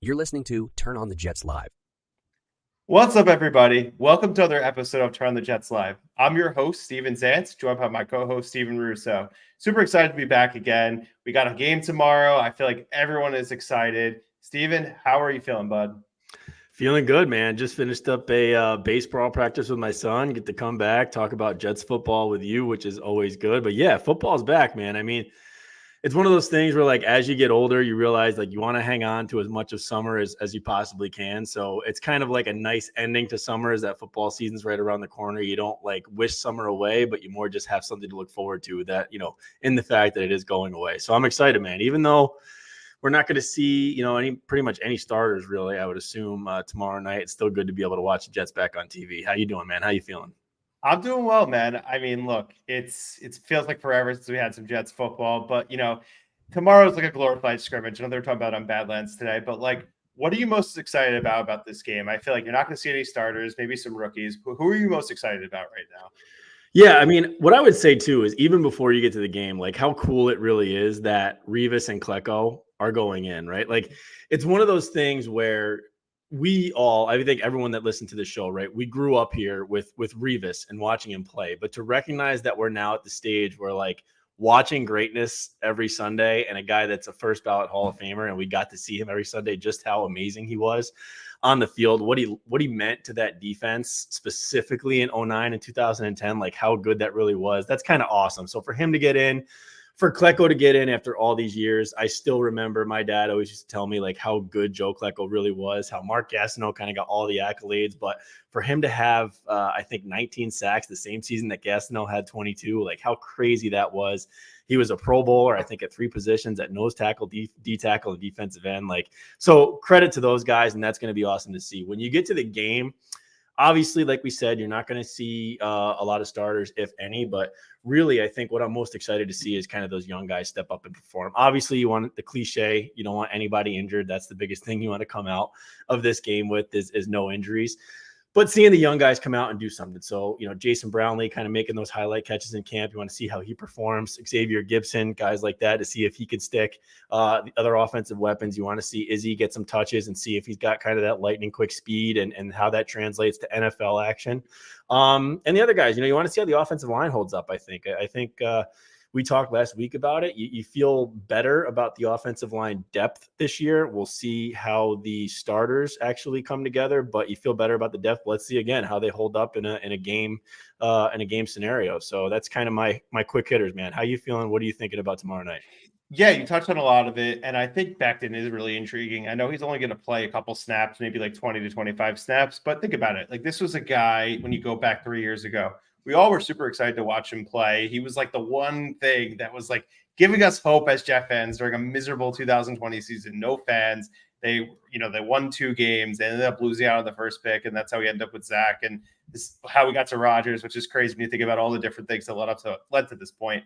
You're listening to Turn on the Jets Live. What's up, everybody? Welcome to another episode of Turn on the Jets Live. I'm your host, Steven Zantz, joined by my co-host, Zantz Russo. Super excited to be back again. We got a game tomorrow. I feel like everyone is excited. Steven, how are you feeling, bud? Feeling good, man. Just finished up a baseball practice with my son. Get to come back, talk about Jets football with you, which is always good. But yeah, football's back, man. I mean, it's one of those things where, like, as you get older, you realize, like, you want to hang on to as much of summer as you possibly can. So it's kind of like a nice ending to summer, as that football season's right around the corner. You don't, like, wish summer away, but you more just have something to look forward to, that, in the fact that it is going away. So I'm excited, man. Even though we're not going to see, pretty much any starters, really, I would assume, tomorrow night, it's still good to be able to watch the Jets back on TV. How you doing, man? How you feeling? I'm doing well, man. I mean, look, it feels like forever since we had some Jets football, but tomorrow's like a glorified scrimmage. I know they're talking about it on Badlands today, but like, what are you most excited about this game? I feel like you're not going to see any starters, maybe some rookies. Who are you most excited about right now? Yeah, I mean, what I would say too is, even before you get to the game, like, how cool it really is that Revis and Klecko are going in, right? Like, it's one of those things where I think everyone that listened to the show, right, we grew up here with Revis and watching him play. But to recognize that we're now at the stage where, like, watching greatness every Sunday, and a guy that's a first ballot Hall of Famer, and we got to see him every Sunday, just how amazing he was on the field, what he meant to that defense, specifically in 2009 and 2010, like how good that really was. That's kind of awesome. So for him to get in, for Klecko to get in after all these years, I still remember my dad always used to tell me, like, how good Joe Klecko really was, how Mark Gastineau kind of got all the accolades. But for him to have, I think, 19 sacks the same season that Gastineau had 22, like, how crazy that was. He was a Pro Bowler, I think, at 3 positions, at nose tackle, D tackle, and defensive end. Like, so credit to those guys, and that's going to be awesome to see. When you get to the game, obviously, like we said, you're not going to see a lot of starters, if any, but really, I think what I'm most excited to see is kind of those young guys step up and perform. Obviously, you want the cliche. You don't want anybody injured. That's the biggest thing you want to come out of this game with is no injuries. But seeing the young guys come out and do something. So, Jason Brownlee kind of making those highlight catches in camp. You want to see how he performs. Xavier Gibson, guys like that, to see if he can stick. The other offensive weapons, you want to see Izzy get some touches and see if he's got kind of that lightning quick speed and how that translates to NFL action. And the other guys, you want to see how the offensive line holds up, I think. We talked last week about it. You feel better about the offensive line depth this year. We'll see how the starters actually come together, but you feel better about the depth. Let's see again how they hold up in a game scenario. So that's kind of my quick hitters, man. How you feeling? What are you thinking about tomorrow night? Yeah, you touched on a lot of it, and I think Becton is really intriguing. I know he's only going to play a couple snaps, maybe like 20 to 25 snaps, but think about it. Like, this was a guy, when you go back 3 years ago, we all were super excited to watch him play. He was like the one thing that was like giving us hope as Jet fans during a miserable 2020 season. No fans. They won 2 games. They ended up losing out on the first pick, and that's how we ended up with Zach. And this is how we got to Rodgers, which is crazy when you think about all the different things that led to this point.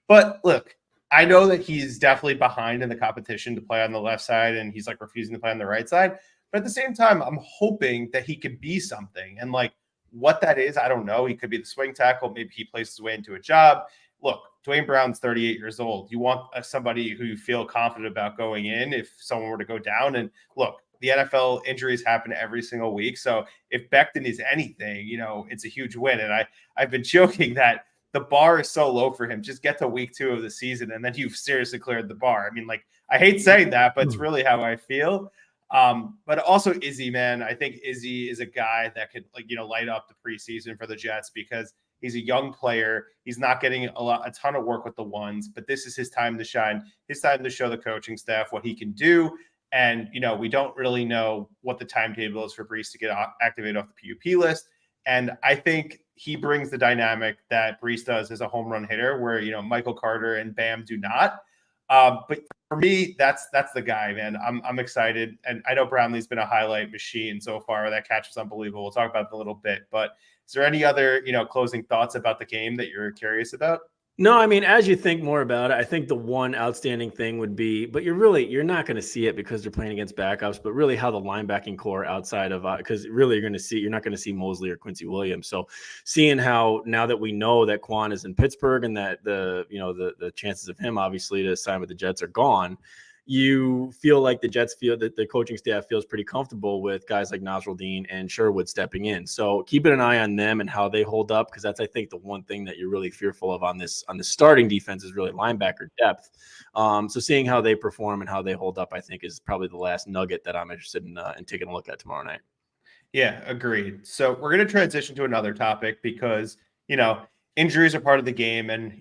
But look, I know that he's definitely behind in the competition to play on the left side, and he's like refusing to play on the right side. But at the same time, I'm hoping that he could be something. And like, what that is, I don't know. He could be the swing tackle. Maybe he plays his way into a job. Look, Dwayne Brown's 38 years old. You want somebody who you feel confident about going in if someone were to go down. And look, the NFL injuries happen every single week. So if Becton is anything, it's a huge win. And I've been joking that the bar is so low for him. Just get to week 2 of the season, and then you've seriously cleared the bar. I mean, like, I hate saying that, but it's really how I feel. But also Izzy, man, I think Izzy is a guy that could, like, light up the preseason for the Jets, because he's a young player. He's not getting a ton of work with the ones, but this is his time to shine, his time to show the coaching staff what he can do. And, we don't really know what the timetable is for Breece to get activated off the PUP list. And I think he brings the dynamic that Breece does as a home run hitter, where, Michael Carter and Bam do not. But for me, that's the guy, man. I'm excited. And I know Brownlee's been a highlight machine so far. That catch was unbelievable. We'll talk about it in a little bit. But is there any other, closing thoughts about the game that you're curious about? No, I mean, as you think more about it, I think the one outstanding thing would be, but you're not going to see it because they're playing against backups, but really how the linebacking core outside of, because really you're not going to see Mosley or Quincy Williams. So seeing how, now that we know that Quan is in Pittsburgh and that the chances of him obviously to sign with the Jets are gone, you feel like the Jets feel that the coaching staff feels pretty comfortable with guys like Nasruddin and Sherwood stepping in. So keeping an eye on them and how they hold up, because that's, I think, the one thing that you're really fearful of on the starting defense is really linebacker depth. So seeing how they perform and how they hold up, I think, is probably the last nugget that I'm interested in taking a look at tomorrow night. Yeah, agreed. So we're going to transition to another topic because, injuries are part of the game. And,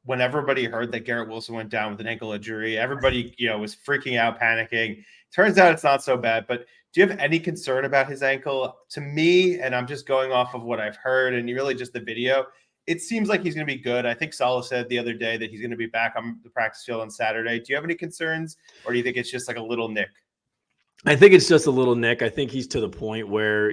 when everybody heard that Garrett Wilson went down with an ankle injury, everybody, was freaking out, panicking. Turns out it's not so bad. But do you have any concern about his ankle? To me, and I'm just going off of what I've heard and really just the video, it seems like he's going to be good. I think Saleh said the other day that he's going to be back on the practice field on Saturday. Do you have any concerns, or do you think it's just like a little nick? I think it's just a little nick. I think he's to the point where,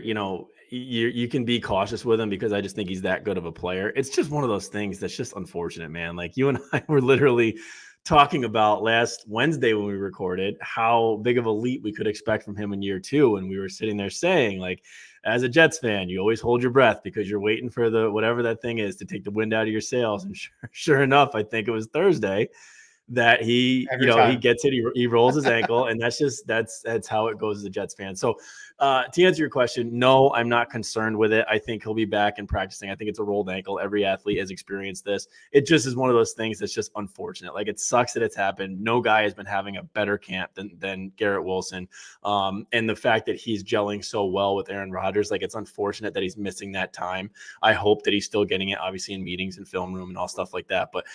you can be cautious with him because I just think he's that good of a player. It's just one of those things that's just unfortunate, man. Like you and I were literally talking about last Wednesday when we recorded how big of a leap we could expect from him in year 2. And we were sitting there saying, like, as a Jets fan, you always hold your breath because you're waiting for the whatever that thing is to take the wind out of your sails. And sure enough, I think it was Thursday that he gets it, he rolls his ankle, and that's how it goes as a Jets fan. So to answer your question, no, I'm not concerned with it. I think he'll be back and practicing. I think it's a rolled ankle. Every athlete has experienced this. It just is one of those things that's just unfortunate. Like, it sucks that it's happened. No guy has been having a better camp than Garrett Wilson. And the fact that he's gelling so well with Aaron Rodgers, like, it's unfortunate that he's missing that time. I hope that he's still getting it, obviously, in meetings and film room and all stuff like that. But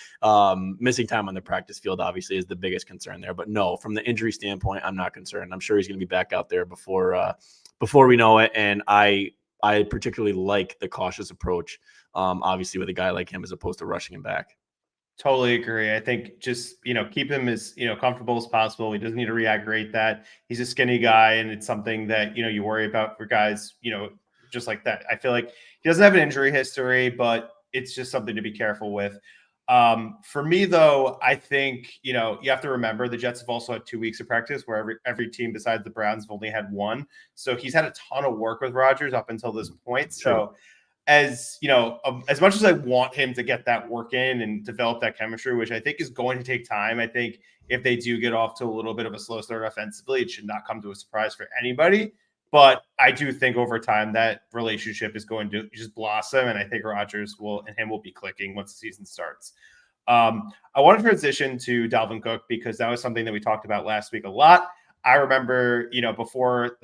missing time on the practice field obviously is the biggest concern there. But no, from the injury standpoint, I'm not concerned. I'm sure he's going to be back out there before we know it. And I particularly like the cautious approach, obviously, with a guy like him as opposed to rushing him back. Totally agree. I think just, keep him as, comfortable as possible. He doesn't need to re-aggravate that. He's a skinny guy, and it's something that, you worry about for guys, just like that. I feel like he doesn't have an injury history, but it's just something to be careful with. For me, though, I think, you have to remember the Jets have also had 2 weeks of practice where every team besides the Browns have only had one. So he's had a ton of work with Rodgers up until this point. True. So as much as I want him to get that work in and develop that chemistry, which I think is going to take time, I think if they do get off to a little bit of a slow start offensively, it should not come to a surprise for anybody. But I do think over time that relationship is going to just blossom, and I think Rodgers will be clicking once the season starts. I want to transition to Dalvin Cook because that was something that we talked about last week a lot. I remember, before,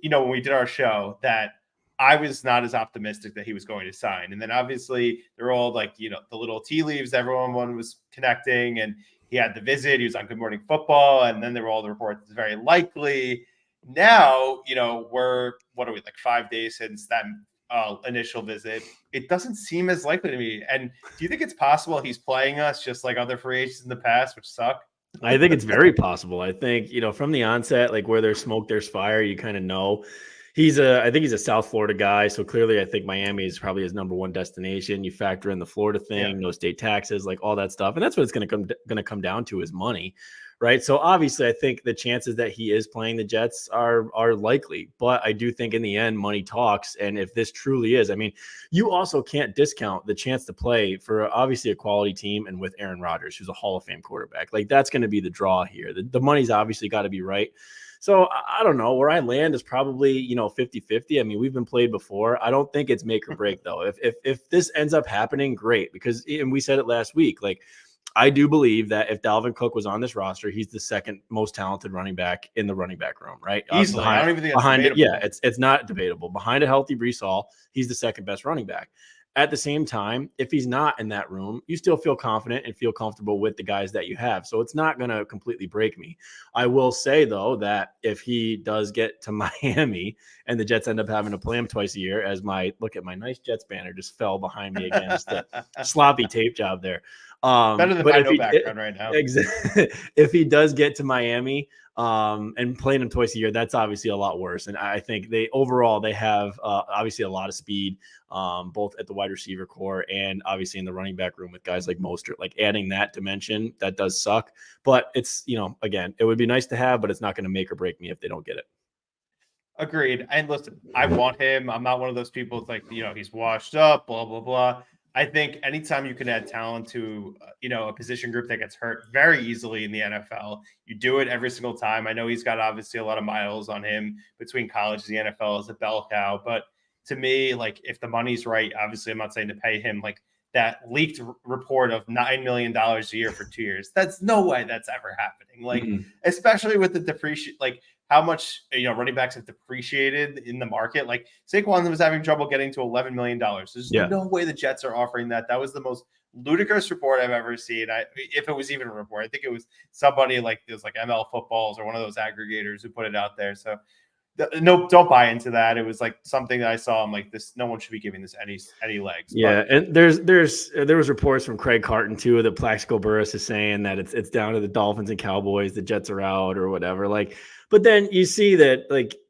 when we did our show, that I was not as optimistic that he was going to sign. And then obviously they're all like, the little tea leaves, everyone was connecting, and he had the visit. He was on Good Morning Football. And then there were all the reports, it's very likely. Now, we're, what are we, like 5 days since that initial visit? It doesn't seem as likely to me. And do you think it's possible he's playing us just like other free agents in the past, which suck? I think it's very possible. I think, from the onset, like where there's smoke, there's fire, you kind of know. I think he's a South Florida guy. So clearly I think Miami is probably his number one destination. You factor in the Florida thing, no state taxes, like all that stuff. And that's what it's going to come down to, is money. Right. So obviously, I think the chances that he is playing the Jets are likely. But I do think in the end, money talks. And if this truly is, I mean, you also can't discount the chance to play for obviously a quality team and with Aaron Rodgers, who's a Hall of Fame quarterback. Like, that's going to be the draw here. The money's obviously got to be right. So I don't know. Where I land is probably, 50-50. I mean, we've been played before. I don't think it's make or break, though. If this ends up happening, great. Because, and we said it last week, like, I do believe that if Dalvin Cook was on this roster, he's the second most talented running back in the running back room, right? Easily. I don't even think that's debatable. It's not debatable. Behind a healthy Breece Hall, he's the second best running back. At the same time, if he's not in that room, you still feel confident and feel comfortable with the guys that you have. So it's not going to completely break me. I will say, though, that if he does get to Miami and the Jets end up having to play him twice a year, as my nice Jets banner just fell behind me again, just a sloppy tape job there. Better than my background right now. If he does get to Miami and playing him twice a year, that's obviously a lot worse. And I think they have obviously a lot of speed, both at the wide receiver core and obviously in the running back room with guys like Mostert. Like, adding that dimension, that does suck. But it's, again, it would be nice to have, but it's not going to make or break me if they don't get it. Agreed. And listen, I want him. I'm not one of those people that's like, he's washed up, blah, blah, blah. I think anytime you can add talent to, a position group that gets hurt very easily in the NFL, you do it every single time. I know he's got obviously a lot of miles on him between college and the NFL as a bell cow, but to me, like if the money's right, obviously I'm not saying to pay him like that leaked report of $9 million a year for 2 years. That's no way that's ever happening. Like, especially with the depreciation, like how much, running backs have depreciated in the market. Like Saquon was having trouble getting to $11 million. There's no way the Jets are offering that. That was the most ludicrous report I've ever seen. If it was even a report, I think it was somebody like it was like ML Footballs or one of those aggregators who put it out there. So no, don't buy into that. It was like something that I saw. I'm like, this. No one should be giving this any legs. Yeah, and there was reports from Craig Carton too that Plaxico Burress is saying that it's down to the Dolphins and Cowboys, the Jets are out or whatever. Like, but then you see that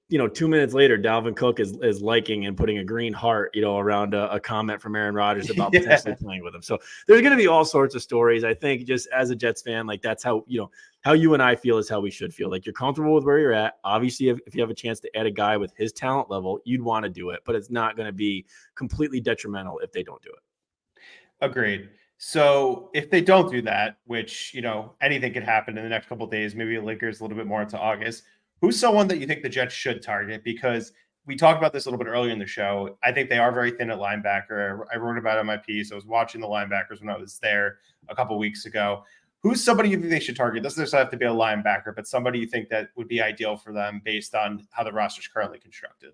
2 minutes later, Dalvin Cook is liking and putting a green heart, around a comment from Aaron Rodgers about potentially playing with him. So there's going to be all sorts of stories. I think just as a Jets fan, like that's how you and I feel is how we should feel. Like you're comfortable with where you're at. Obviously, if you have a chance to add a guy with his talent level, you'd want to do it, but it's not going to be completely detrimental if they don't do it. Agreed. So if they don't do that, which, anything could happen in the next couple of days, maybe it lingers a little bit more into August. Who's someone that you think the Jets should target? Because we talked about this a little bit earlier in the show. I think they are very thin at linebacker. I wrote about it in my piece. I was watching the linebackers when I was there a couple of weeks ago. Who's somebody you think they should target? Doesn't necessarily have to be a linebacker, but somebody you think that would be ideal for them based on how the roster is currently constructed.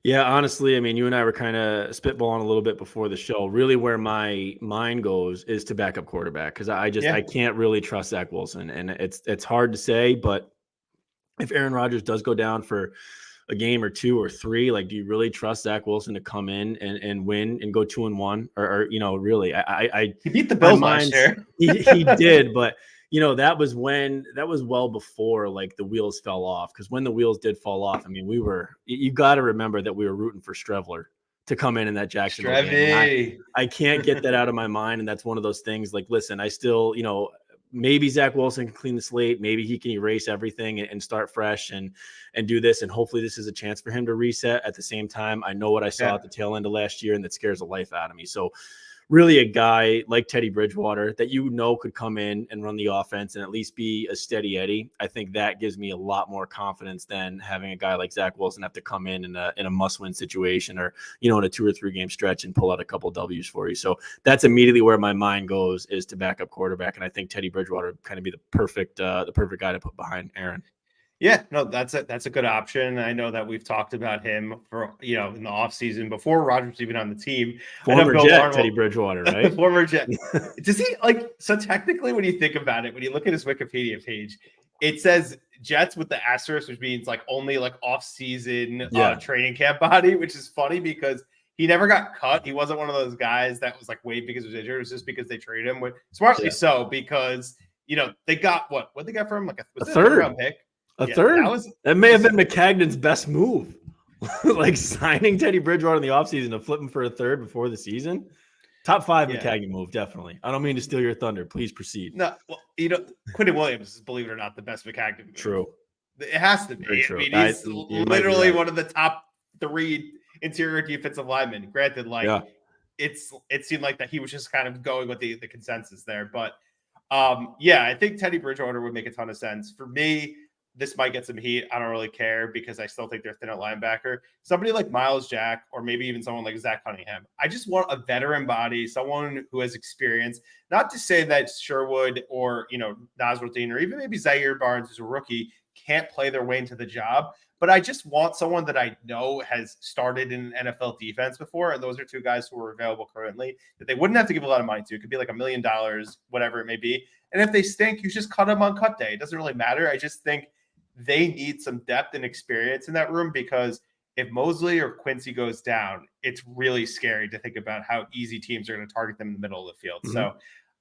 Yeah, honestly, I mean, you and I were kind of spitballing a little bit before the show. Really where my mind goes is to backup quarterback because I can't really trust Zach Wilson. And it's hard to say, but if Aaron Rodgers does go down for a game or two or three, like, do you really trust Zach Wilson to come in and win and go 2-1? Or really, he beat the Bills last year. he did, but that was well before like the wheels fell off. Because when the wheels did fall off, I mean, you got to remember that we were rooting for Strevler to come in that Jacksonville game. I can't get that out of my mind, and that's one of those things. Like, listen, I still maybe Zach Wilson can clean the slate. Maybe he can erase everything and start fresh and do this. And hopefully this is a chance for him to reset. At the same time, I know what I saw at the tail end of last year, and that scares the life out of me. So really a guy like Teddy Bridgewater that could come in and run the offense and at least be a steady Eddie. I think that gives me a lot more confidence than having a guy like Zach Wilson have to come in a must-win situation or, in a 2 or 3 game stretch and pull out a couple of W's for you. So that's immediately where my mind goes, is to backup quarterback. And I think Teddy Bridgewater would kind of be the perfect guy to put behind Aaron. Yeah, no, that's a good option. I know that we've talked about him for, in the offseason before Rodgers even on the team. Former Jet, Teddy Bridgewater, right? Former Jet. Does he so technically when you think about it, when you look at his Wikipedia page, it says Jets with the asterisk, which means only off-season training camp body, which is funny because he never got cut. He wasn't one of those guys that was waived because he was injured. It was just because they traded him, smartly so, because, they got what they got from a third round pick. Third? That may have been McCagnon's best move. Signing Teddy Bridgewater in the offseason to flip him for a third before the season. Top 5 McCagnon move, definitely. I don't mean to steal your thunder. Please proceed. No, well, Quentin Williams is, believe it or not, the best McCagnon move. True. It has to be. True. I mean, he's literally one of the top 3 interior defensive linemen. Granted, it seemed like that he was just kind of going with the consensus there. But, I think Teddy Bridgewater would make a ton of sense. For me, this might get some heat. I don't really care because I still think they're thin at linebacker. Somebody like Miles Jack, or maybe even someone like Zach Cunningham. I just want a veteran body, someone who has experience. Not to say that Sherwood or, Nasruddin or even maybe Zaire Barnes, who's a rookie, can't play their way into the job. But I just want someone that I know has started in an NFL defense before. And those are 2 guys who are available currently that they wouldn't have to give a lot of money to. It could be $1 million, whatever it may be. And if they stink, you just cut them on cut day. It doesn't really matter. I just think they need some depth and experience in that room, because if Mosley or Quincy goes down, it's really scary to think about how easy teams are going to target them in the middle of the field. Mm-hmm. So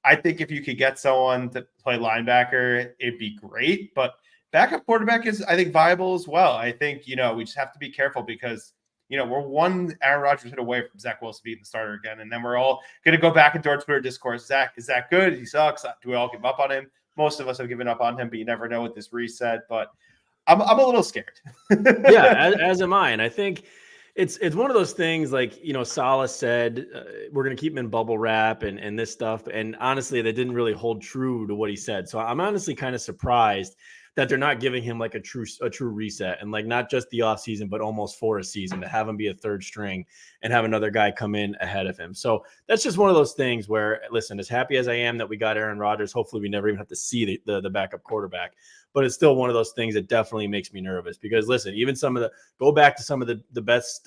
I think if you could get someone to play linebacker, it'd be great. But backup quarterback is, I think, viable as well. I think, we just have to be careful because, we're one Aaron Rodgers hit away from Zach Wilson being the starter again. And then we're all going to go back into our Twitter discourse. Zach, is Zach good? He sucks. Do we all give up on him? Most of us have given up on him, but you never know with this reset. But I'm a little scared. Yeah, as am I. And I think, It's one of those things like, Salah said, we're going to keep him in bubble wrap and this stuff. And honestly, that didn't really hold true to what he said. So I'm honestly kind of surprised that they're not giving him like a true reset, and like not just the offseason, but almost for a season, to have him be a third string and have another guy come in ahead of him. So that's just one of those things where, listen, as happy as I am that we got Aaron Rodgers, hopefully we never even have to see the backup quarterback. But it's still one of those things that definitely makes me nervous because, listen, even go back to some of the best,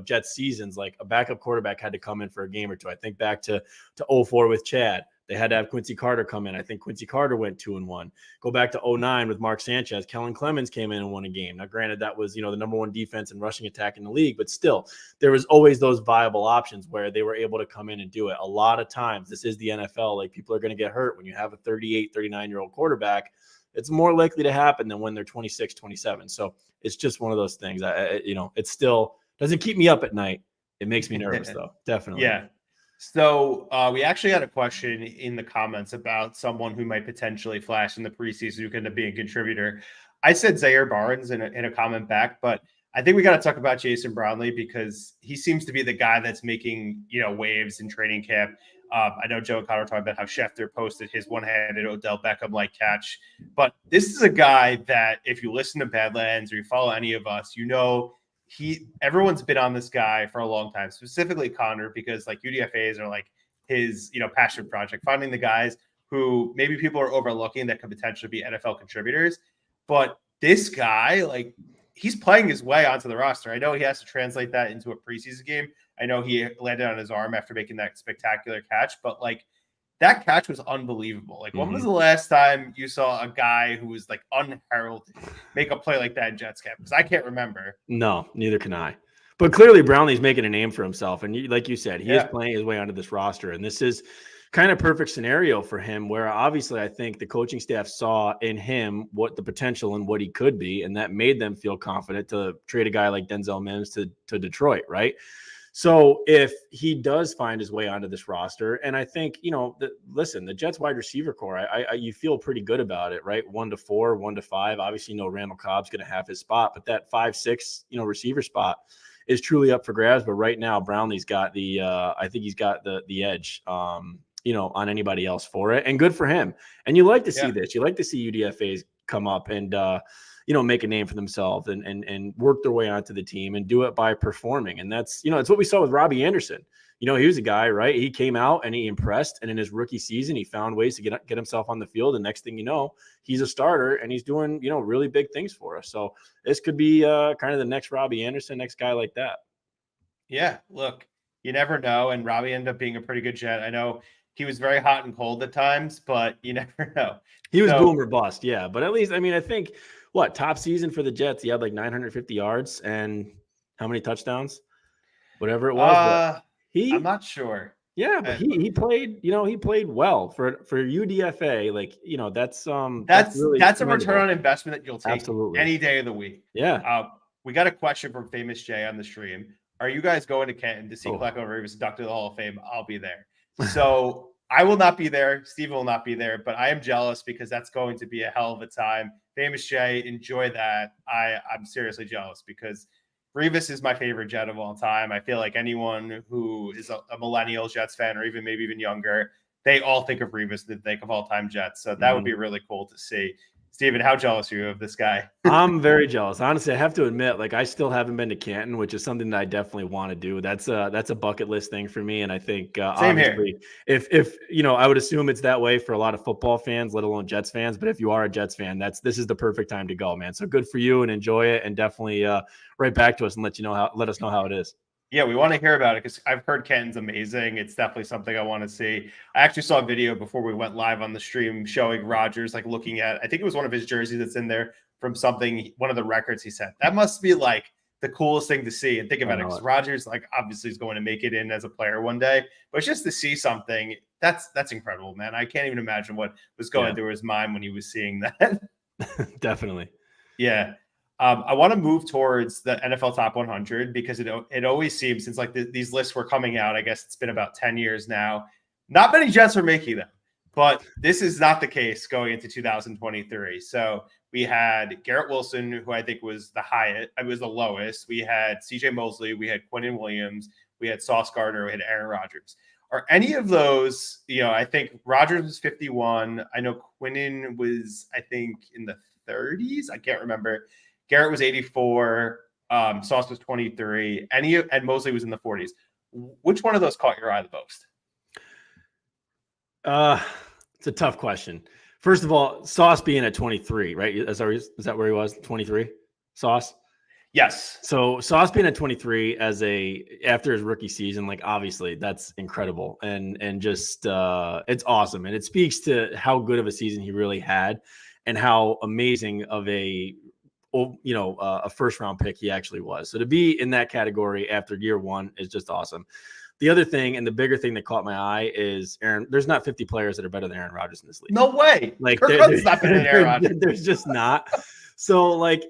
Jets seasons, like a backup quarterback had to come in for a game or two. I think back to 04 with Chad. They had to have Quincy Carter come in. I think Quincy Carter went 2-1. Go back to 09 with Mark Sanchez. Kellen Clemens came in and won a game. Now, granted, that was, the number one defense and rushing attack in the league, but still, there was always those viable options where they were able to come in and do it. A lot of times, this is the NFL. Like, people are going to get hurt when you have a 38, 39-year-old quarterback. It's more likely to happen than when they're 26, 27. So it's just one of those things. It still doesn't keep me up at night. It makes me nervous, though. Definitely. Yeah. So we actually had a question in the comments about someone who might potentially flash in the preseason who could end up being a contributor. I said Zaire Barnes in a comment back, but I think we got to talk about Jason Brownlee because he seems to be the guy that's making, waves in training camp. I know Joe and Connor were talking about how Schefter posted his one-handed Odell Beckham-like catch, but this is a guy that if you listen to Badlands or you follow any of us, everyone's been on this guy for a long time, specifically Connor, because like UDFAs are like his, passion project, finding the guys who maybe people are overlooking that could potentially be NFL contributors. But this guy, like, he's playing his way onto the roster. I know he has to translate that into a preseason game. I know he landed on his arm after making that spectacular catch, but like that catch was unbelievable. Like, when was the last time you saw a guy who was like unheralded make a play like that in Jets camp? Because I can't remember. No, neither can I. But clearly Brownlee's making a name for himself. And like you said, he is playing his way onto this roster. And this is kind of perfect scenario for him where obviously I think the coaching staff saw in him what the potential and what he could be. And that made them feel confident to trade a guy like Denzel Mims to Detroit, right? So if he does find his way onto this roster, and I think, the Jets wide receiver core, you feel pretty good about it, right? 1 to 4, 1 to 5. Obviously, Randall Cobb's going to have his spot, but that 5-6, receiver spot is truly up for grabs. But right now, Brownlee's got I think he's got the edge, on anybody else for it, and good for him. And you like to see this. You like to see UDFAs come up and, make a name for themselves and work their way onto the team and do it by performing. And that's, it's what we saw with Robbie Anderson. He was a guy, right? He came out and he impressed. And in his rookie season, he found ways to get himself on the field. And next thing you know, he's a starter and he's doing, really big things for us. So this could be kind of the next Robbie Anderson, next guy like that. Yeah, look, you never know. And Robbie ended up being a pretty good Jet. I know he was very hot and cold at times, but you never know. He was boom or bust, yeah. But at least, I think, top season for the Jets, he had like 950 yards and how many touchdowns? Whatever it was. I'm not sure. Yeah, but he played, he played well for UDFA. Like, that's a return on investment that you'll take any day of the week. Yeah. We got a question from Famous Jay on the stream. Are you guys going to Canton to see Klecko Reeves inducted to the Hall of Fame? I'll be there. So I will not be there. Steven will not be there, but I am jealous because that's going to be a hell of a time. Famous Jay, enjoy that. I'm seriously jealous because Revis is my favorite Jet of all time. I feel like anyone who is a millennial Jets fan or even maybe even younger, they all think of Revis, they think of all-time Jets. So that would be really cool to see. Steven, how jealous are you of this guy? I'm very jealous. Honestly, I have to admit, like, I still haven't been to Canton, which is something that I definitely want to do. That's a bucket list thing for me. And I think obviously if I would assume it's that way for a lot of football fans, let alone Jets fans. But if you are a Jets fan, this is the perfect time to go, man. So good for you and enjoy it. And definitely write back to us and let us know how it is. Yeah, we want to hear about it because I've heard Kenton's amazing. It's definitely something I want to see. I actually saw a video before we went live on the stream showing Rodgers like looking at, I think it was one of his jerseys that's in there from one of the records he set. That must be like the coolest thing to see. And think about it, because Rodgers like obviously is going to make it in as a player one day, but it's just to see something that's incredible, man. I can't even imagine what was going through his mind when he was seeing that. Definitely. Yeah. I want to move towards the NFL Top 100 because it always seems since like these lists were coming out, I guess it's been about 10 years now. Not many Jets are making them, but this is not the case going into 2023. So We had Garrett Wilson, who I think was the lowest. We had CJ Mosley. We had Quinnen Williams. We had Sauce Gardner. We had Aaron Rodgers. Are any of those, I think Rodgers was 51. I know Quinnen was, I think, in the 30s. I can't remember. Garrett was 84. Sauce was 23. And Mosley was in the 40s. Which one of those caught your eye the most? It's a tough question. First of all, Sauce being at 23, right? Is that where he was? 23? Sauce? Yes. So Sauce being at 23 after his rookie season, like obviously that's incredible and just it's awesome. And it speaks to how good of a season he really had and how amazing of a first round pick he actually was. So to be in that category after year one is just awesome. The other thing and the bigger thing that caught my eye is there's not 50 players that are better than Aaron Rodgers in this league. No way. Like Kirk Cousins not better than Aaron Rodgers. There's just not. So like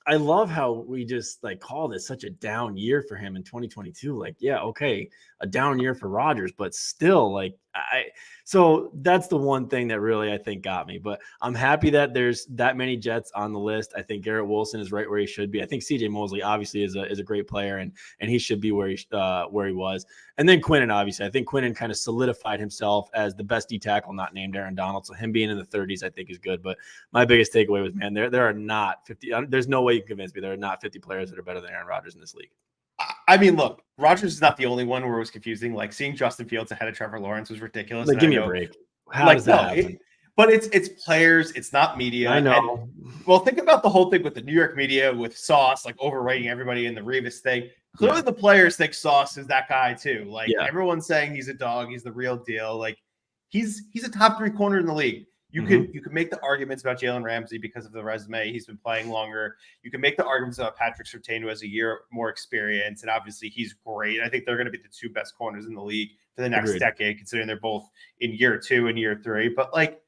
I love how we just like call this such a down year for him in 2022. Like, yeah, okay, a down year for Rodgers, but still like so that's the one thing that really I think got me. But I'm happy that there's that many Jets on the list. I think Garrett Wilson is right where he should be. I think CJ Mosley obviously is a great player and he should be where he was. And then Quinnen, obviously, I think Quinnen kind of solidified himself as the best D tackle not named Aaron Donald. So him being in the 30s, I think is good. But my biggest takeaway was, man, there are not 50. There's no way you can convince me there are not 50 players that are better than Aaron Rodgers in this league. I mean, look, Rodgers is not the only one where it was confusing. Like seeing Justin Fields ahead of Trevor Lawrence was ridiculous. Like, give me a break. How does that happen? But it's players. It's not media. I know. And, think about the whole thing with the New York media with Sauce, like overrating everybody in the Revis thing. Clearly, the players think Sauce is that guy too. Like everyone's saying he's a dog. He's the real deal. Like he's a top 3 corner in the league. You could make the arguments about Jalen Ramsey because of the resume. He's been playing longer. You can make the arguments about Patrick Surtain, who has a year more experience, and obviously he's great. I think they're going to be the 2 best corners in the league for the next decade, considering they're both in year 2 and year 3. But like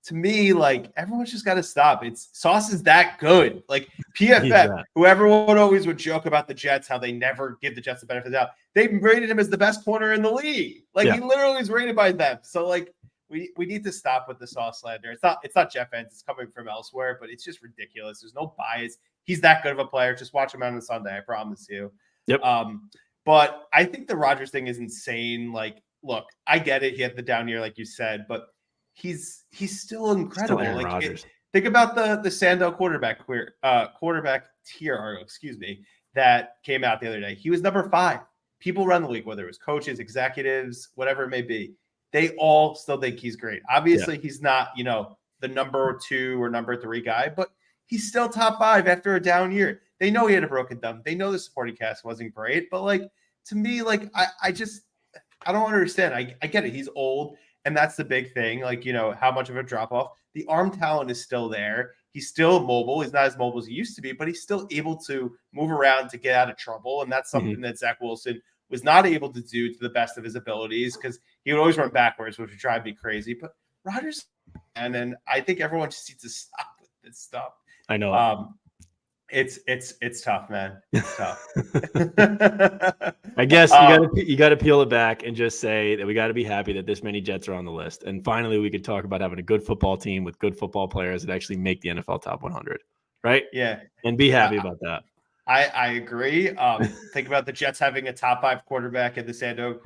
to me, like everyone's just got to stop. Sauce is that good. Like PFF, who everyone always would joke about the Jets, how they never give the Jets the benefit of the doubt. They rated him as the best corner in the league. Like he literally is rated by them. So like. We need to stop with the Sauce slander. It's not Jeff Ents. It's coming from elsewhere, but it's just ridiculous. There's no bias. He's that good of a player. Just watch him out on Sunday. I promise you. Yep. But I think the Rodgers thing is insane. Like, look, I get it. He had the down year, like you said, but he's still incredible. Still think about the Sandel quarterback tier, that came out the other day. He was number 5. People around the league, whether it was coaches, executives, whatever it may be. They all still think he's great. Obviously, he's not, the number 2 or number 3 guy, but he's still top 5 after a down year. They know he had a broken thumb. They know the supporting cast wasn't great, but like to me, like I don't understand. I get it. He's old, and that's the big thing. Like, how much of a drop off. The arm talent is still there. He's still mobile. He's not as mobile as he used to be, but he's still able to move around to get out of trouble. And that's something that Zach Wilson was not able to do to the best of his abilities because he would always run backwards, which would drive me crazy. But Rodgers, and then I think everyone just needs to stop with this stuff. I know. It's tough, man. It's tough. I guess you got to peel it back and just say that we got to be happy that this many Jets are on the list. And finally, we could talk about having a good football team with good football players that actually make the NFL top 100, right? Yeah, and be happy about that. I agree. Think about the Jets having a top 5 quarterback in the Sando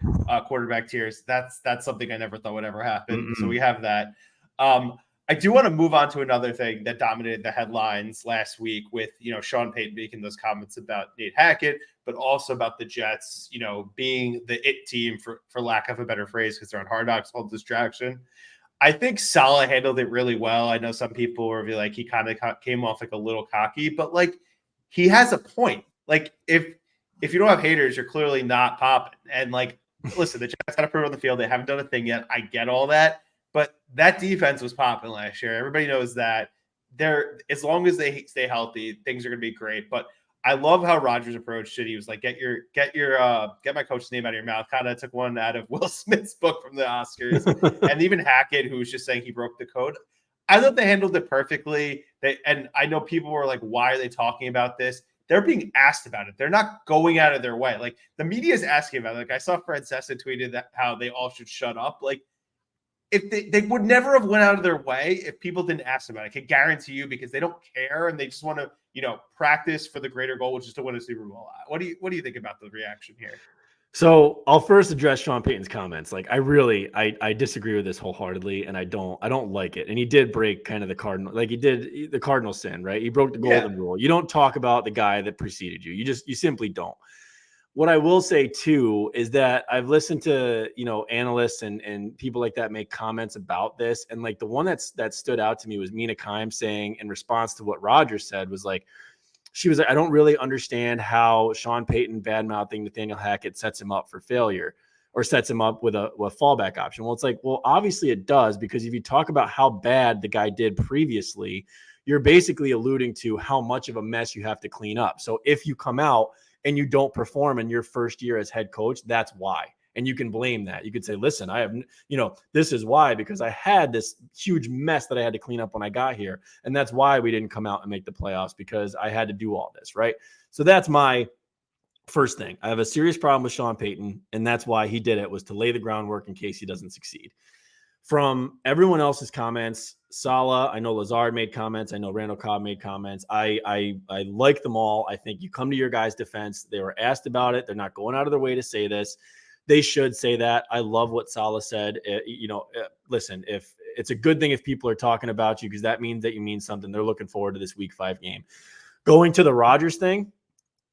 quarterback tiers. That's something I never thought would ever happen. So we have that. I do want to move on to another thing that dominated the headlines last week with, Sean Payton making those comments about Nate Hackett, but also about the Jets, being the it team for lack of a better phrase, because they're on Hard Knocks, all distraction. I think Saleh handled it really well. I know some people were like, he kind of came off like a little cocky, but like, he has a point. Like, if you don't have haters, you're clearly not popping. And like, listen, the Jets got to prove on the field. They haven't done a thing yet. I get all that, but that defense was popping last year. Everybody knows that. As long as they stay healthy, things are going to be great. But I love how Rodgers approached it. He was like, get my coach's name out of your mouth. Kind of took one out of Will Smith's book from the Oscars. And even Hackett, who was just saying he broke the code. I thought they handled it perfectly. And I know people were like, why are they talking about this? They're being asked about it. They're not going out of their way. Like, the media is asking about it. Like, I saw Fred Sessa tweeted that how they all should shut up. Like, if they would never have went out of their way if people didn't ask them about it. I can guarantee you, because they don't care and they just want to, practice for the greater goal, which is to win a Super Bowl. What do you think about the reaction here? So I'll first address Sean Payton's comments. Like, I disagree with this wholeheartedly, and I don't like it. And he did break kind of the cardinal sin, right? He broke the golden rule. You don't talk about the guy that preceded you. You simply don't. What I will say too is that I've listened to, analysts and people like that make comments about this. And like the one that stood out to me was Mina Kimes saying, in response to what Rodgers said, was like, she was like, I don't really understand how Sean Payton bad-mouthing Nathaniel Hackett sets him up for failure or sets him up with a fallback option. Well, it's like, well, obviously it does, because if you talk about how bad the guy did previously, you're basically alluding to how much of a mess you have to clean up. So if you come out and you don't perform in your first year as head coach, that's why. And you can blame that. You could say, listen, I have, this is why, because I had this huge mess that I had to clean up when I got here. And that's why we didn't come out and make the playoffs, because I had to do all this, right? So that's my first thing. I have a serious problem with Sean Payton, and that's why he did it, was to lay the groundwork in case he doesn't succeed. From everyone else's comments, Saleh, I know Lazard made comments. I know Randall Cobb made comments. I like them all. I think you come to your guys' defense. They were asked about it. They're not going out of their way to say this. They should say that. I love what Saleh said. Listen, if it's a good thing if people are talking about you, because that means that you mean something. They're looking forward to this Week 5 game. Going to the Rodgers thing,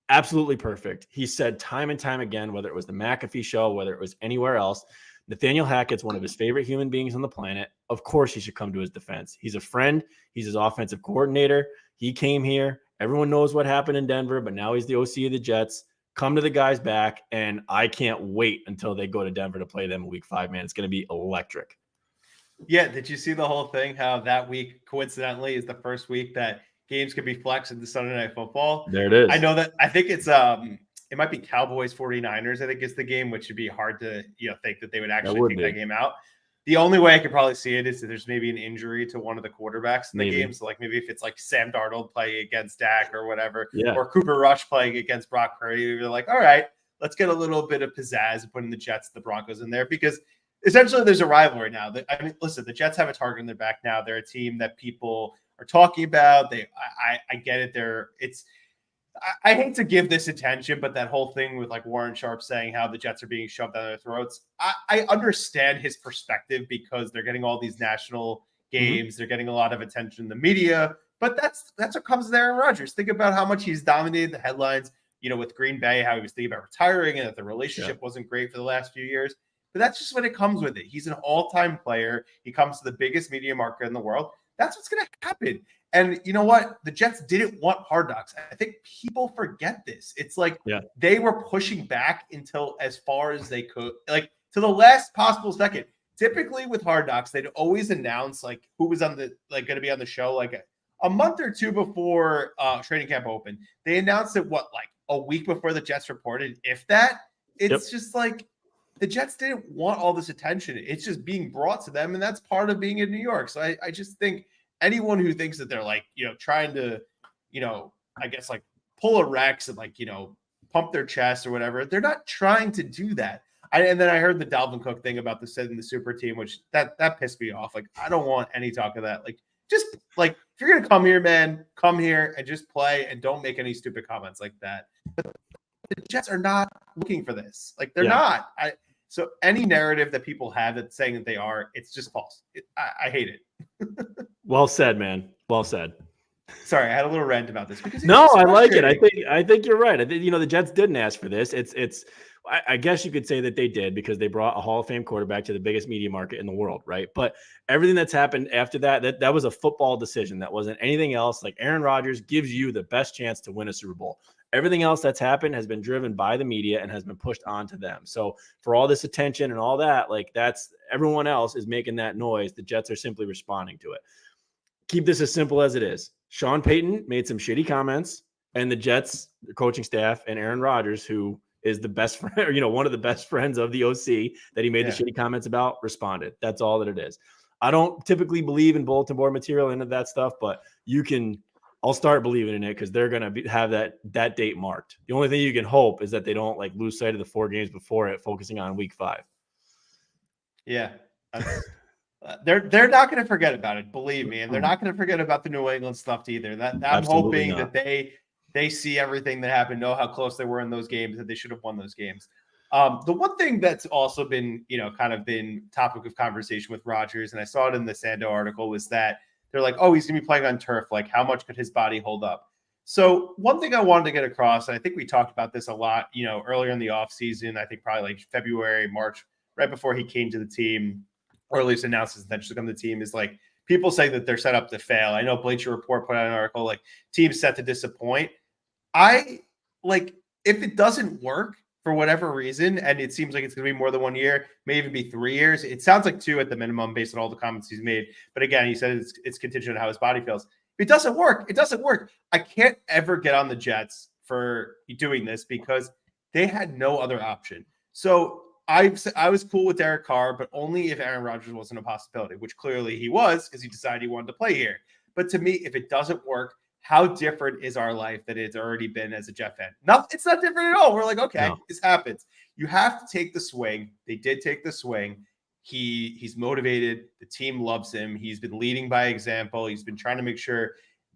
absolutely perfect. He said time and time again, whether it was the McAfee show, whether it was anywhere else, Nathaniel Hackett's one of his favorite human beings on the planet. Of course, he should come to his defense. He's a friend. He's his offensive coordinator. He came here. Everyone knows what happened in Denver, but now he's the OC of the Jets. Come to the guys back, and I can't wait until they go to Denver to play them in Week 5, man. It's going to be electric. Yeah, did you see the whole thing, how that week, coincidentally, is the first week that games could be flexed into Sunday Night Football? There it is. I know that. I think it's it might be Cowboys 49ers, I think is the game, which would be hard to think that they would actually take that game out. The only way I could probably see it is that there's maybe an injury to one of the quarterbacks in the game. So like maybe if it's like Sam Darnold playing against Dak or whatever, or Cooper Rush playing against Brock Purdy, you're like, all right, let's get a little bit of pizzazz and putting the Jets, the Broncos in there, because essentially there's a rivalry now. I mean, listen, the Jets have a target in their back now. They're a team that people are talking about. I get it. I hate to give this attention, but that whole thing with like Warren Sharp saying how the Jets are being shoved down their throats, I understand his perspective, because they're getting all these national games. They're getting a lot of attention in the media, but that's what comes with Aaron Rodgers. Think about how much he's dominated the headlines, with Green Bay, how he was thinking about retiring and that the relationship wasn't great for the last few years. But that's just what it comes with it. He's an all-time player. He comes to the biggest media market in the world. That's what's going to happen. And you know what? The Jets didn't want Hard Knocks. I think people forget this. It's like they were pushing back until as far as they could, like to the last possible second. Typically with Hard Knocks, they'd always announce like who was on the going to be on the show like a month or two before training camp opened. They announced it like a week before the Jets reported. If that, it's just like the Jets didn't want all this attention. It's just being brought to them, and that's part of being in New York. So I just think anyone who thinks that they're like, trying to, I guess like pull a Rex and like, pump their chest or whatever, they're not trying to do that. And then I heard the Dalvin Cook thing about the setting the super team, which that pissed me off. Like, I don't want any talk of that. Like, just like, if you're going to come here, man, come here and just play and don't make any stupid comments like that. But the Jets are not looking for this. Like, they're not. So any narrative that people have that's saying that they are, it's just false. I hate it. Well said, man. Well said. Sorry, I had a little rant about this because no, I like it. I think you're right. I think the Jets didn't ask for this. I guess you could say that they did, because they brought a Hall of Fame quarterback to the biggest media market in the world, right? But everything that's happened after that was a football decision. That wasn't anything else. Like, Aaron Rodgers gives you the best chance to win a Super Bowl. Everything else that's happened has been driven by the media and has been pushed onto them. So for all this attention and all that, like, that's everyone else is making that noise. The Jets are simply responding to it. Keep this as simple as it is. Sean Payton made some shitty comments, and the Jets, the coaching staff, and Aaron Rodgers, who is the best friend, one of the best friends of the OC that he made the shitty comments about, responded. That's all that it is. I don't typically believe in bulletin board material and that stuff, but I'll start believing in it, because they're going to have that date marked. The only thing you can hope is that they don't like lose sight of the 4 games before it, focusing on Week 5. Yeah. They're not going to forget about it, believe me, and they're not going to forget about the New England stuff either. That I'm Absolutely hoping not. that they see everything that happened, know how close they were in those games, that they should have won those games. The one thing that's also been, kind of been topic of conversation with Rodgers, and I saw it in the Sando article, was that they're like, oh, he's going to be playing on turf. Like, how much could his body hold up? So one thing I wanted to get across, and I think we talked about this a lot, earlier in the offseason, I think probably like February, March, right before he came to the team, or at least announced his intention to come to the team, is like people saying that they're set up to fail. I know Bleacher Report put out an article like teams set to disappoint. I like if it doesn't work for whatever reason, and it seems like it's going to be more than 1 year, may even be 3 years. It sounds like 2 at the minimum based on all the comments he's made. But again, he said it's contingent on how his body feels. If it doesn't work, it doesn't work. I can't ever get on the Jets for doing this because they had no other option. So I was cool with Derek Carr, but only if Aaron Rodgers wasn't a possibility, which clearly he was because he decided he wanted to play here. But to me, if it doesn't work, how different is our life that it's already been as a Jet fan? It's not different at all. We're like, okay, This happens. You have to take the swing. They did take the swing. He's motivated. The team loves him. He's been leading by example. He's been trying to make sure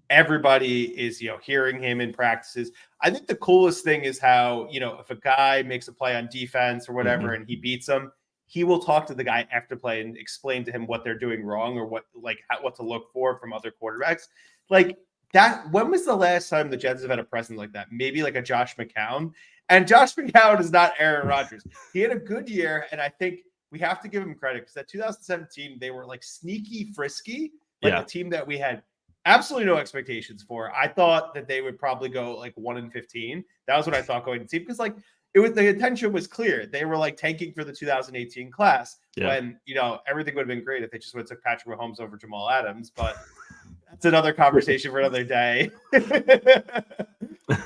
everybody is, hearing him in practices. I think the coolest thing is how, if a guy makes a play on defense or whatever, and he beats them, he will talk to the guy after play and explain to him what they're doing wrong or what to look for from other quarterbacks. Like that. When was the last time the Jets have had a presence like that? Maybe like a Josh McCown, and Josh McCown is not Aaron Rodgers. He had a good year. And I think we have to give him credit because that 2017, they were like sneaky frisky, like a team that we had absolutely no expectations for. I thought that they would probably go like 1-15. That was what I thought going to see because like the intention was clear. They were like tanking for the 2018 class when, everything would have been great if they just would have took Patrick Mahomes over Jamal Adams, but that's another conversation for another day.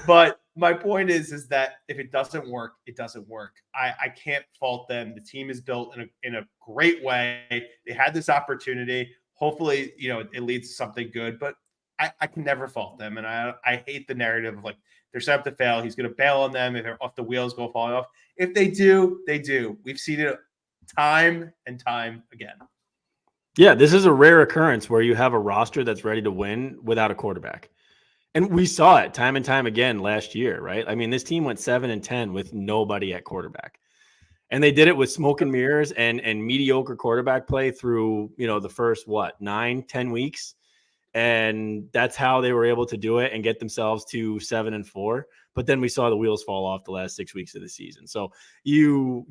But my point is that if it doesn't work, it doesn't work. I can't fault them. The team is built in a great way. They had this opportunity. Hopefully, it leads to something good, but I can never fault them. And I hate the narrative of like, they're set up to fail. He's going to bail on them if the wheels go falling off. If they do, they do. We've seen it time and time again. Yeah, this is a rare occurrence where you have a roster that's ready to win without a quarterback. And we saw it time and time again last year, right? I mean, this team went 7-10 with nobody at quarterback. And they did it with smoke and mirrors and mediocre quarterback play through, the first, 9-10 weeks. And that's how they were able to do it and get themselves to 7-4. But then we saw the wheels fall off the last 6 weeks of the season. So you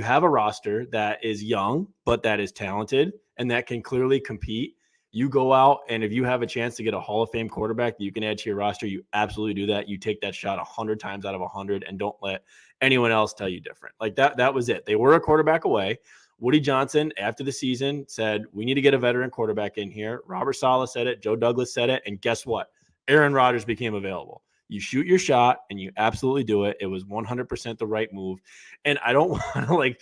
have a roster that is young, but that is talented and that can clearly compete. You go out, and if you have a chance to get a Hall of Fame quarterback that you can add to your roster, you absolutely do that. You take that shot 100 times out of 100 and don't let anyone else tell you different. Like that was it. They were a quarterback away. Woody Johnson, after the season, said, we need to get a veteran quarterback in here. Robert Saleh said it. Joe Douglas said it. And guess what? Aaron Rodgers became available. You shoot your shot, and you absolutely do it. It was 100% the right move. And I don't want to,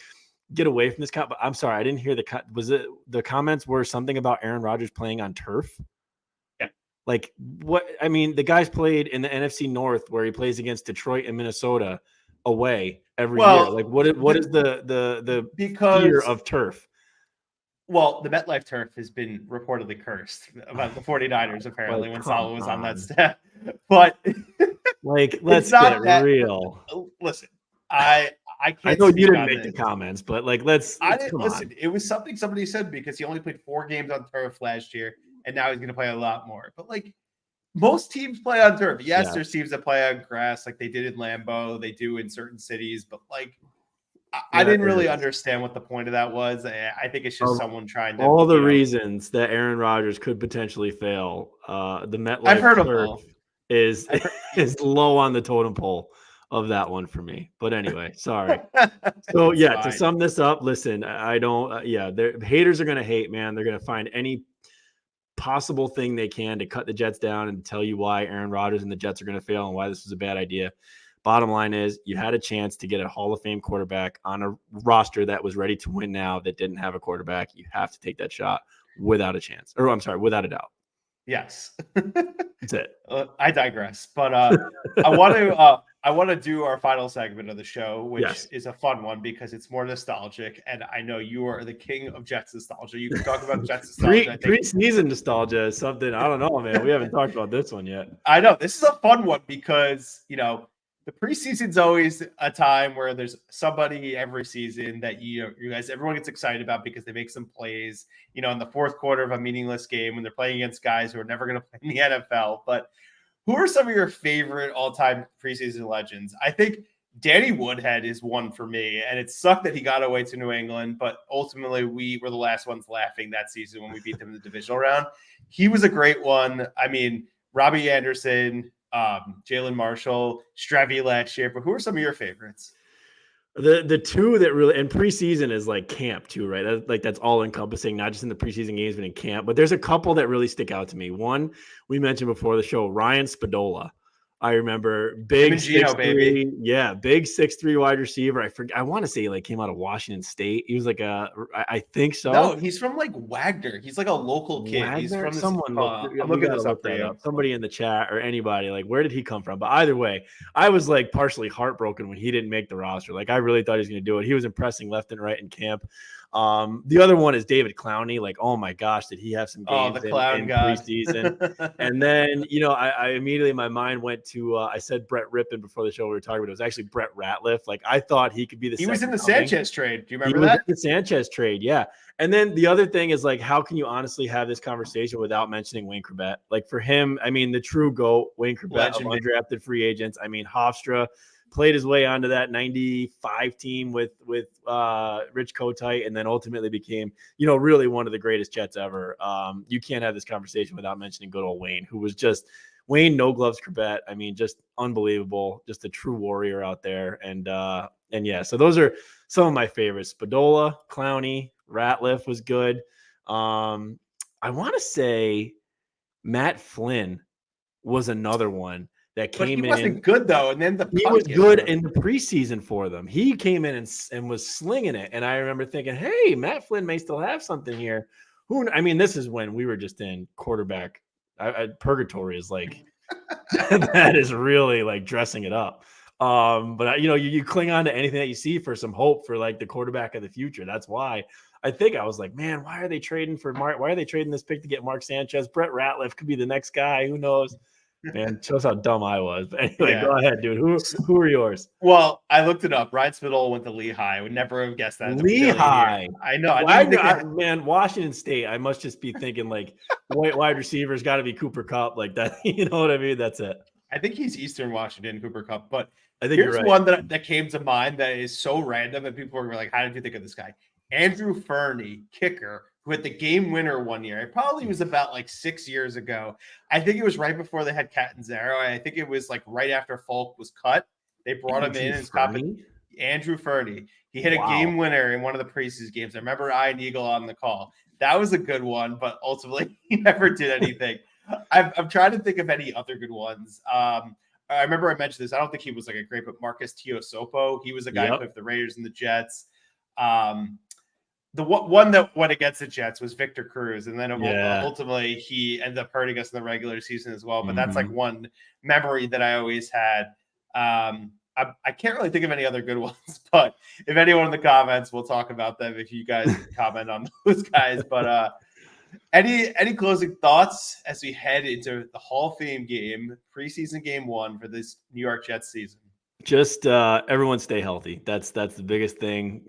get away from this. But I'm sorry, I didn't hear the comments were something about Aaron Rodgers playing on turf? Yeah. Like, what? I mean, the guy's played in the NFC North where he plays against Detroit and Minnesota away every year. Like, what is the fear of turf? Well, the MetLife turf has been reportedly cursed about the 49ers, apparently, when Saleh was on that staff. But let's get real. Listen, I can't. I know you didn't make the comments, but listen. It was something somebody said because he only played 4 games on turf last year, and now he's going to play a lot more. But most teams play on turf. Yes, there's teams that play on grass, like they did in Lambeau. They do in certain cities, but I didn't really understand what the point of that was. I think it's just someone trying to. All the reasons that Aaron Rodgers could potentially fail. The MetLife I've heard of them. is low on the totem pole of that one for me. But anyway, sorry. So to sum this up, listen, I don't. The haters are going to hate, man. They're going to find any possible thing they can to cut the Jets down and tell you why Aaron Rodgers and the Jets are going to fail and why this was a bad idea. Bottom line is you had a chance to get a Hall of Fame quarterback on a roster that was ready to win now that didn't have a quarterback. You have to take that shot without a chance. Or I'm sorry, without a doubt. Yes. That's it. I digress. But I want I want to do our final segment of the show, which Yes. is a fun one because it's more nostalgic. And I know you are the king of Jets nostalgia. You can talk about Jets nostalgia. I think. Preseason nostalgia is something, I don't know, man. We haven't talked about this one yet. I know this is a fun one because, the preseason's always a time where there's somebody every season that you guys, everyone gets excited about because they make some plays, in the fourth quarter of a meaningless game when they're playing against guys who are never going to play in the NFL. But who are some of your favorite all-time preseason legends? I think Danny Woodhead is one for me, and it sucked that he got away to New England, but ultimately we were the last ones laughing that season when we beat them in the divisional round. He was a great one. I mean, Robbie Anderson, Jalen Marshall, Stravy last year, but who are some of your favorites? The two that really, and preseason is like camp too, right? That's all encompassing, not just in the preseason games, but in camp. But there's a couple that really stick out to me. One we mentioned before the show, Ryan Spadola. I remember big 6'3", baby. Yeah, big 6'3" wide receiver. I want to say he came out of Washington State. He was I think so. No, he's from Wagner. He's like a local kid. Wagner? He's from someone. I'm looking this up for you. Somebody in the chat or anybody, where did he come from? But either way, I was partially heartbroken when he didn't make the roster. I really thought he was going to do it. He was impressing left and right in camp. The other one is David Clowney. Oh my gosh, did he have some games in preseason? And then, I immediately, my mind went to, I said Brett Rippon before the show we were talking about. It was actually Brett Ratliff. I thought he could be the He was in the coming. Sanchez trade. Do you remember that? The Sanchez trade, yeah. And then the other thing is how can you honestly have this conversation without mentioning Wayne Corbett? For him, I mean, the true GOAT, Wayne Corbett, of undrafted free agents. I mean, Hofstra played his way onto that 95 team with Rich Kotite, and then ultimately became, really one of the greatest Jets ever. You can't have this conversation without mentioning good old Wayne, who was just Wayne No Gloves Corbett. I mean, just unbelievable, just a true warrior out there. And yeah, so those are some of my favorites. Spadola, Clowney, Ratliff was good. I want to say Matt Flynn was another one that came in. He wasn't good though, and then he was good in the preseason for them. He came in and was slinging it, and I remember thinking, "Hey, Matt Flynn may still have something here." I mean, this is when we were just in quarterback. Purgatory is that is really dressing it up. But you cling on to anything that you see for some hope for the quarterback of the future. That's why I think I was man, why are they trading for Mark? Why are they trading this pick to get Mark Sanchez? Brett Ratliff could be the next guy. Who knows? Man, shows how dumb I was. But anyway, Go ahead, dude. Who are yours? Well, I looked it up. Ryan Spadola went to Lehigh. I would never have guessed that. Lehigh. I know. Man, Washington State. I must just be thinking white wide receivers got to be Cooper Kupp that. You know what I mean? That's it. I think he's Eastern Washington, Cooper Kupp. But I think here's you're right. one that came to mind that is so random, and people were like, "How did you think of this guy?" Andrew Fernie, kicker, who had the game winner one year. It probably was about 6 years ago. I think it was right before they had Catanzaro. I think it was right after Falk was cut. They brought him in as Andrew Fernie. He hit a game winner in one of the preseason games. I remember Ian Eagle on the call. That was a good one, but ultimately he never did anything. I'm trying to think of any other good ones. I remember I mentioned this. I don't think he was a great, but Marcus Tiosopo. He was a guy who played for the Raiders and the Jets. The one that went against the Jets was Victor Cruz, and then ultimately he ended up hurting us in the regular season as well. But that's one memory that I always had. I can't really think of any other good ones, but if anyone in the comments, we'll talk about them if you guys comment on those guys. But any closing thoughts as we head into the Hall of Fame game, preseason game 1 for this New York Jets season? Just everyone stay healthy. That's the biggest thing.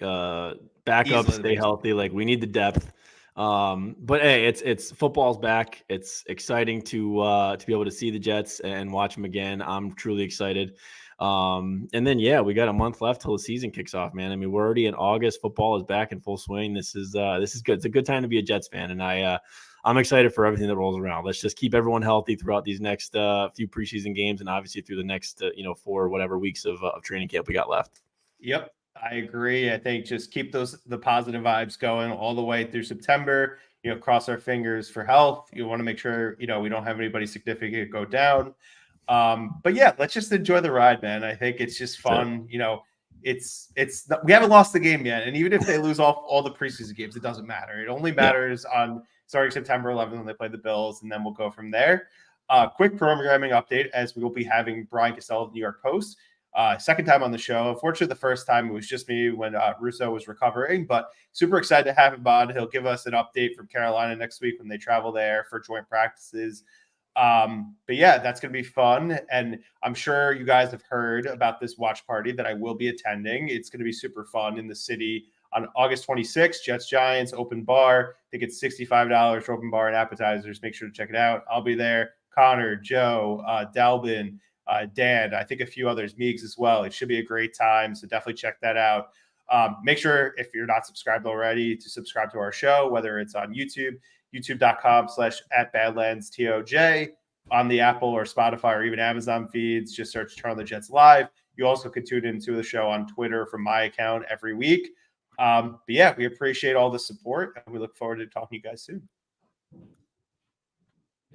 Back up, stay healthy. We need the depth. But hey, it's football's back. It's exciting to be able to see the Jets and watch them again. I'm truly excited. And then we got a month left till the season kicks off, man. I mean, we're already in August. Football is back in full swing. This is good. It's a good time to be a Jets fan, and I'm excited for everything that rolls around. Let's just keep everyone healthy throughout these next few preseason games, and obviously through the next 4 whatever weeks of training camp we got left. Yep, I agree. I think just keep the positive vibes going all the way through September. Cross our fingers for health. You want to make sure we don't have anybody significant go down. But let's just enjoy the ride, man. I think it's just fun. We haven't lost the game yet, and even if they lose all the preseason games, it doesn't matter. It only matters on starting September 11th when they play the Bills, and then we'll go from there. Quick programming update, as we will be having Brian Cassell of the New York Post Second time on the show. Unfortunately, the first time it was just me when Russo was recovering, but super excited to have him on. He'll give us an update from Carolina next week when they travel there for joint practices. But yeah, that's going to be fun. And I'm sure you guys have heard about this watch party that I will be attending. It's going to be super fun in the city on August 26th, Jets Giants open bar. I think it's $65 for open bar and appetizers. Make sure to check it out. I'll be there. Connor, Joe, Dalvin, Dan, I think a few others, Meeks as well. It should be a great time. So definitely check that out. Make sure if you're not subscribed already to subscribe to our show, whether it's on YouTube, youtube.com/@BadlandsTOJ, on the Apple or Spotify or even Amazon feeds. Just search Turn on the Jets Live. You also can tune into the show on Twitter from my account every week. But yeah, we appreciate all the support and we look forward to talking to you guys soon.